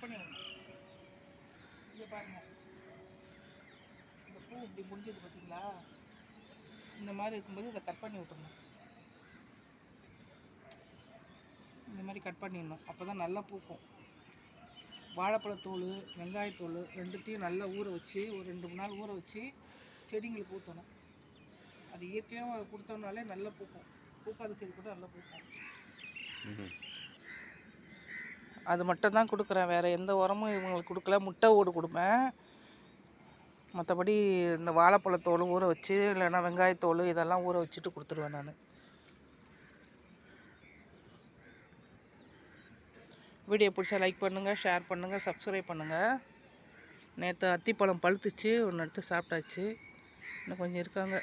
பண்ணி விடணும். இங்கே பாருங்கள், இந்த பூ இப்படி முடிஞ்சது பார்த்தீங்களா? இந்த மாதிரி இருக்கும்போது இதை கட் பண்ணி விட்டுறணும். இந்த மாதிரி கட் பண்ணிடணும். அப்போ தான் நல்லா பூக்கும். வாழைப்பழத்தோல், வெங்காயத்தோல் ரெண்டுத்தையும் நல்லா ஊற வச்சு ஒரு 2-3 நாள் ஊற வச்சு செடிங்களுக்கு ஊற்றணும். அது இயற்கையாக கொடுத்தோம்னாலே நல்லா பூக்கும். பூக்காத செடி கூட நல்லா பூக்கும். அது மட்டும் தான் கொடுக்குறேன், வேறு எந்த உரமும் இவங்களுக்கு கொடுக்கல. முட்டை ஓடு கொடுப்பேன். மற்றபடி இந்த வாழைப்பழத்தோல் ஊற வச்சு இல்லைன்னா வெங்காயத்தோல் இதெல்லாம் ஊற வச்சுட்டு கொடுத்துருவேன் நான். வீடியோ பிடிச்சா லைக் பண்ணுங்கள், ஷேர் பண்ணுங்கள், சப்ஸ்கிரைப் பண்ணுங்கள். நேற்று அத்திப்பழம் பழுத்துச்சு, ஒன்று எடுத்து சாப்பிட்டாச்சு. இன்னும் கொஞ்சம் இருக்காங்க.